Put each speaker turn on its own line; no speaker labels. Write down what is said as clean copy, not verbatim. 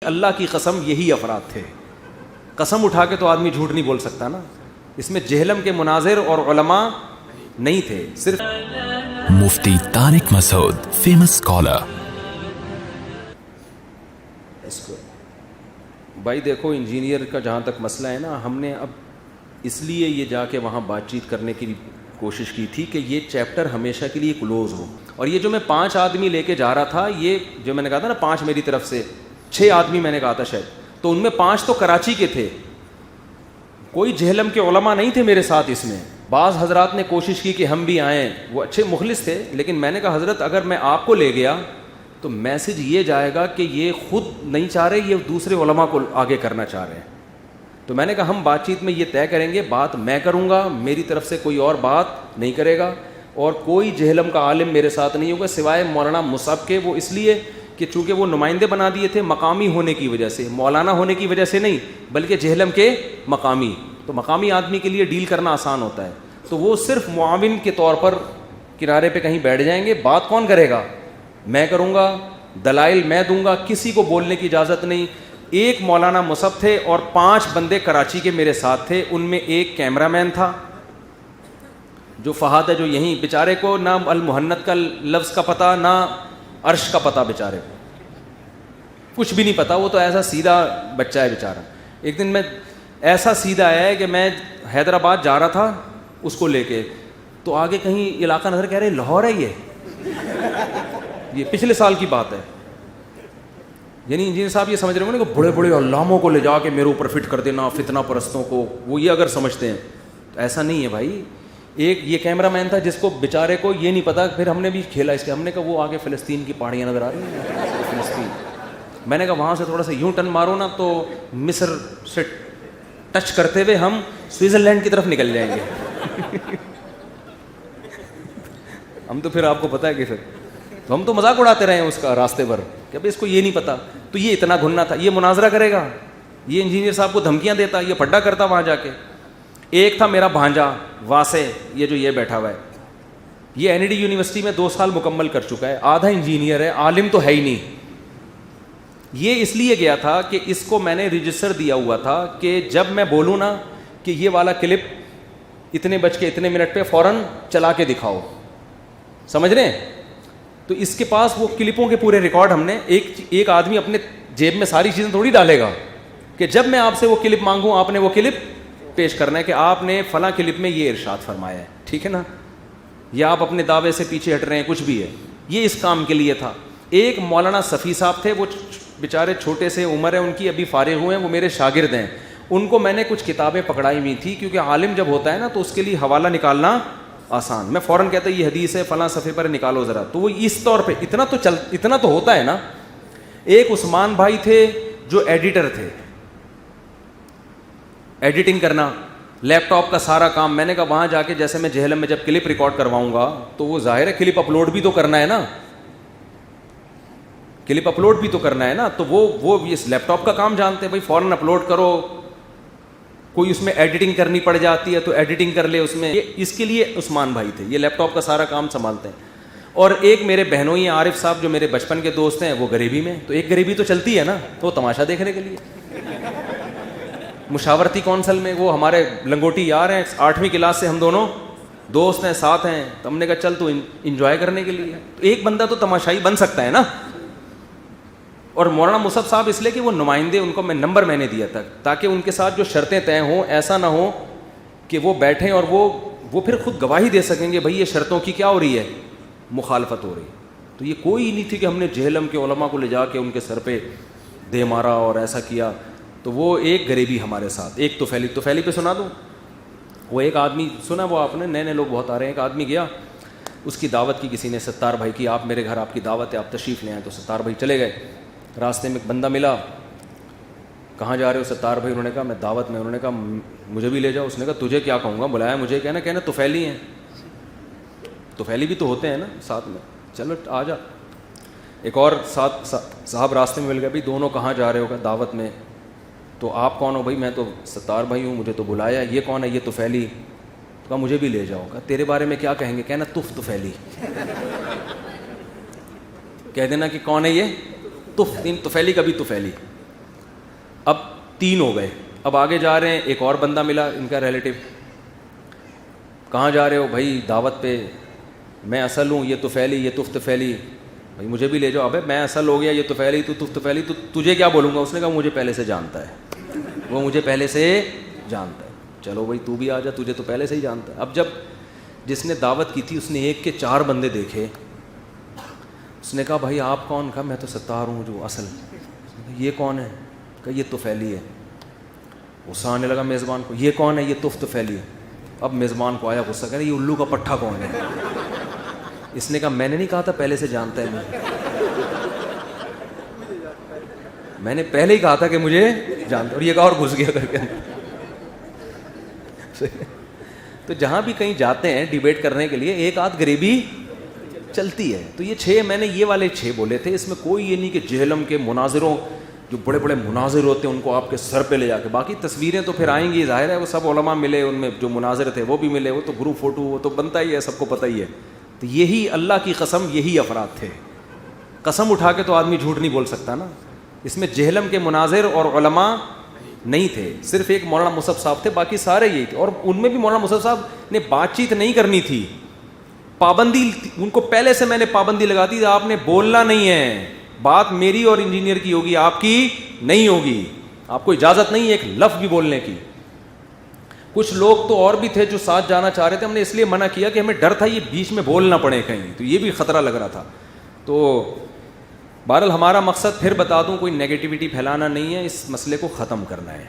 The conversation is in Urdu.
اللہ کی قسم یہی افراد تھے. قسم اٹھا کے تو آدمی جھوٹ نہیں بول سکتا نا. اس میں جہلم کے مناظر اور علماء نہیں تھے, صرف
مفتی طارق مسعود, فیمس اسکالر.
اس کو بھائی دیکھو, انجینئر کا جہاں تک مسئلہ ہے نا, ہم نے اب اس لیے یہ جا کے وہاں بات چیت کرنے کی کوشش کی تھی کہ یہ چیپٹر ہمیشہ کے لیے کلوز ہو. اور یہ جو میں 5 آدمی لے کے جا رہا تھا, یہ جو میں نے کہا تھا نا 5 میری طرف سے 6 آدمی میں نے کہا تھا شاید, تو ان میں 5 تو کراچی کے تھے, کوئی جہلم کے علماء نہیں تھے میرے ساتھ. اس میں بعض حضرات نے کوشش کی کہ ہم بھی آئیں, وہ اچھے مخلص تھے, لیکن میں نے کہا حضرت اگر میں آپ کو لے گیا تو میسج یہ جائے گا کہ یہ خود نہیں چاہ رہے, یہ دوسرے علماء کو آگے کرنا چاہ رہے ہیں. تو میں نے کہا ہم بات چیت میں یہ طے کریں گے, بات میں کروں گا, میری طرف سے کوئی اور بات نہیں کرے گا, اور کوئی جہلم کا عالم میرے ساتھ نہیں ہوگا سوائے مولانا مصعب کے. وہ اس لیے کہ چونکہ وہ نمائندے بنا دیے تھے مقامی ہونے کی وجہ سے, مولانا ہونے کی وجہ سے نہیں, بلکہ جہلم کے مقامی. تو مقامی آدمی کے لیے ڈیل کرنا آسان ہوتا ہے. تو وہ صرف معاون کے طور پر کنارے پہ کہیں بیٹھ جائیں گے. بات کون کرے گا؟ میں کروں گا, دلائل میں دوں گا, کسی کو بولنے کی اجازت نہیں. ایک مولانا مصعب تھے اور 5 بندے کراچی کے میرے ساتھ تھے. ان میں ایک کیمرہ مین تھا جو فہد ہے, جو یہیں بیچارے کو نہ المحنت کا لفظ کا پتہ نہ عرش کا پتہ, بیچارے کو کچھ بھی نہیں پتہ. وہ تو ایسا سیدھا بچہ ہے بیچارہ. ایک دن میں ایسا سیدھا آیا ہے کہ میں حیدرآباد جا رہا تھا اس کو لے کے, تو آگے کہیں علاقہ نظر کہہ رہے لاہور ہے یہ پچھلے سال کی بات ہے. یعنی انجینئر صاحب یہ سمجھ رہے ہوں کہ بڑے بڑے علاموں کو لے جا کے میرے اوپر فٹ کر دینا, فتنہ پرستوں کو, وہ یہ اگر سمجھتے ہیں تو ایسا نہیں ہے بھائی. ایک یہ کیمرہ مین تھا جس کو بیچارے کو یہ نہیں پتا. پھر ہم نے بھی کھیلا اس کے, ہم نے کہا وہ آگے فلسطین کی پہاڑیاں نظر آ رہی ہیں, فلسطین. میں نے کہا وہاں سے تھوڑا سا یوں ٹرن مارو نا تو مصر سے ٹچ کرتے ہوئے ہم سوئٹزرلینڈ کی طرف نکل جائیں گے. ہم تو پھر آپ کو پتہ ہے کہ پھر تو ہم تو مذاق اڑاتے رہے ہیں اس کا راستے پر کہ بھائی اس کو یہ نہیں پتا. تو یہ اتنا گھننا تھا, یہ مناظرہ کرے گا, یہ انجینئر صاحب کو دھمکیاں دیتا, یہ پڈا کرتا وہاں جا کے. ایک تھا میرا بھانجا واسع, یہ جو یہ بیٹھا ہوا ہے, یہ این ای ڈی یونیورسٹی میں 2 سال مکمل کر چکا ہے, آدھا انجینئر ہے, عالم تو ہے ہی نہیں. یہ اس لیے گیا تھا کہ اس کو میں نے رجسٹر دیا ہوا تھا کہ جب میں بولوں نا کہ یہ والا کلپ اتنے بج کے اتنے منٹ پہ فوراً چلا کے دکھاؤ, سمجھ رہے ہیں. تو اس کے پاس وہ کلپوں کے پورے ریکارڈ, ہم نے ایک آدمی اپنے جیب میں ساری چیزیں تھوڑی ڈالے گا کہ جب میں آپ سے وہ کلپ مانگوں آپ نے وہ کلپ پیش کرنا ہے کہ آپ نے فلاں کلپ میں یہ ارشاد فرمایا ہے, ٹھیک ہے نا, یا آپ اپنے دعوے سے پیچھے ہٹ رہے ہیں, کچھ بھی ہے. یہ اس کام کے لیے تھا. ایک مولانا صفی صاحب تھے, وہ بیچارے چھوٹے سے عمر ہے ان کی, ابھی فارغ ہوئے ہیں, وہ میرے شاگرد ہیں. ان کو میں نے کچھ کتابیں پکڑائی ہوئی تھی, کیونکہ عالم جب ہوتا ہے نا تو اس کے لیے حوالہ نکالنا آسان. میں فوراً کہتا یہ حدیث ہے فلاں صفحے پر نکالو ذرا, تو وہ اس طور پہ اتنا تو ہوتا ہے نا. ایک عثمان بھائی تھے جو ایڈیٹر تھے, ایڈیٹنگ کرنا, لیپ ٹاپ کا سارا کام. میں نے کہا وہاں جا کے جیسے میں جہلم میں جب کلپ ریکارڈ کرواؤں گا تو وہ ظاہر ہے کلپ اپلوڈ بھی تو کرنا ہے نا, کلپ اپلوڈ بھی تو کرنا ہے نا. تو وہ اس لیپ ٹاپ کا کام جانتے ہیں, بھائی فوراً اپلوڈ کرو. کوئی اس میں ایڈیٹنگ کرنی پڑ جاتی ہے تو ایڈیٹنگ کر لے اس میں. یہ اس کے لیے عثمان بھائی تھے, یہ لیپ ٹاپ کا سارا کام سنبھالتے ہیں. اور ایک میرے بہنوئی عارف صاحب جو میرے بچپن کے دوست ہیں, وہ غریبی میں, تو ایک غریبی تو چلتی ہے نا, تو وہ تماشا دیکھنے کے لیے. مشاورتی کونسل میں وہ ہمارے لنگوٹی یار ہیں, 8ویں کلاس سے ہم دونوں دوست ہیں, ساتھ ہیں. تو ہم نے کہا چل تو انجوائے کرنے کے لیے, تو ایک بندہ تو تماشائی بن سکتا ہے نا. اور مولانا مصعب صاحب اس لیے کہ وہ نمائندے, ان کو نمبر میں نے دیا تھا تاکہ ان کے ساتھ جو شرطیں طے ہوں ایسا نہ ہو کہ وہ بیٹھیں اور وہ پھر خود گواہی دے سکیں گے بھائی یہ شرطوں کی کیا ہو رہی ہے, مخالفت ہو رہی. تو یہ کوئی نہیں تھی کہ ہم نے جہلم کے علماء کو لے جا کے ان کے سر پہ دے مارا اور ایسا کیا. تو وہ ایک غریبی ہمارے ساتھ. ایک توفیلی پہ سنا دوں, وہ ایک آدمی سنا, وہ آپ نے نئے لوگ بہت آ رہے ہیں. ایک آدمی گیا, اس کی دعوت کی کسی نے, ستار بھائی کی, آپ میرے گھر آپ کی دعوت ہے, آپ تشریف لے آئیں. تو ستار بھائی چلے گئے. راستے میں ایک بندہ ملا, کہاں جا رہے ہو ستار بھائی؟ انہوں نے کہا میں دعوت میں. انہوں نے کہا مجھے بھی لے جاؤ. اس نے کہا تجھے کیا کہوں گا, بلایا مجھے, کہنا توفیلی ہیں, توفیلی بھی تو ہوتے ہیں نا ساتھ میں, چلو آ جا. ایک اور ساتھ صاحب راستے میں مل گئے, بھائی دونوں کہاں جا رہے ہو؟ کہ دعوت میں. تو آپ کون ہو؟ بھائی میں تو ستار بھائی ہوں, مجھے تو بلایا. یہ کون ہے؟ یہ توفیلی. تو کہا مجھے بھی لے جاؤ. کہا تیرے بارے میں کیا کہیں گے؟ کہنا توفیلی. کہہ دینا کہ کون ہے یہ, توفیلی کا بھی توفیلی. اب 3 ہو گئے. اب آگے جا رہے ہیں, ایک اور بندہ ملا ان کا ریلیٹیو. کہاں جا رہے ہو؟ بھائی دعوت پہ. میں اصل ہوں, یہ طفیلی, یہ طفیلی. بھائی مجھے بھی لے جاؤ. ابے میں اصل ہو گیا, یہ طفیلی, تو طفیلی, تو تجھے کیا بولوں گا؟ اس نے کہا مجھے پہلے سے جانتا ہے, وہ مجھے پہلے سے جانتا ہے. چلو بھائی تو بھی آ جا, تجھے تو پہلے سے ہی جانتا ہے. اب جب جس نے دعوت کی تھی اس نے 1 کے 4 بندے دیکھے. اس نے کہا بھائی آپ کون؟ کہا میں تو ستار ہوں جو اصل. یہ کون ہے؟ کہا یہ طفیلی ہے. غصہ آنے لگا میزبان کو. یہ کون ہے؟ یہ طفیلی ہے. اب میزبان کو آیا غصہ, کہہ رہے یہ الو کا پٹھا کون ہے؟ اس نے کہا میں نے نہیں کہا تھا پہلے سے جانتا ہے مجھے, میں نے پہلے ہی کہا تھا کہ مجھے جانتا. اور یہ کہا اور گھس گیا کر کے. تو جہاں بھی کہیں جاتے ہیں ڈیبیٹ کرنے کے لیے ایک آدھ غریبی چلتی ہے. تو یہ 6 میں نے یہ والے 6 بولے تھے. اس میں کوئی یہ نہیں کہ جہلم کے مناظروں, جو بڑے بڑے مناظر ہوتے ہیں ان کو آپ کے سر پہ لے جا کے, باقی تصویریں تو پھر آئیں گی, ظاہر ہے وہ سب علماء ملے, ان میں جو مناظر تھے وہ بھی ملے, وہ تو گروپ فوٹو وہ تو بنتا ہی ہے, سب کو پتہ ہی ہے. تو یہی اللہ کی قسم یہی افراد تھے. قسم اٹھا کے تو آدمی جھوٹ نہیں بول سکتا نا. اس میں جہلم کے مناظر اور علماء نہیں تھے, صرف ایک مولانا مصعب صاحب تھے, باقی سارے یہی تھے. اور ان میں بھی مولانا مصعب صاحب نے بات چیت نہیں کرنی تھی, پابندی ان کو پہلے سے میں نے پابندی لگا دی, آپ نے بولنا نہیں ہے, بات میری اور انجینئر کی ہوگی, آپ کی نہیں ہوگی, آپ کو اجازت نہیں ہے ایک لفظ بھی بولنے کی. کچھ لوگ تو اور بھی تھے جو ساتھ جانا چاہ رہے تھے, ہم نے اس لیے منع کیا کہ ہمیں ڈر تھا یہ بیچ میں بول نہ پڑے کہیں, تو یہ بھی خطرہ لگ رہا تھا. تو بہرحال ہمارا مقصد پھر بتا دوں کوئی نیگیٹیوٹی پھیلانا نہیں ہے, اس مسئلے کو ختم کرنا ہے.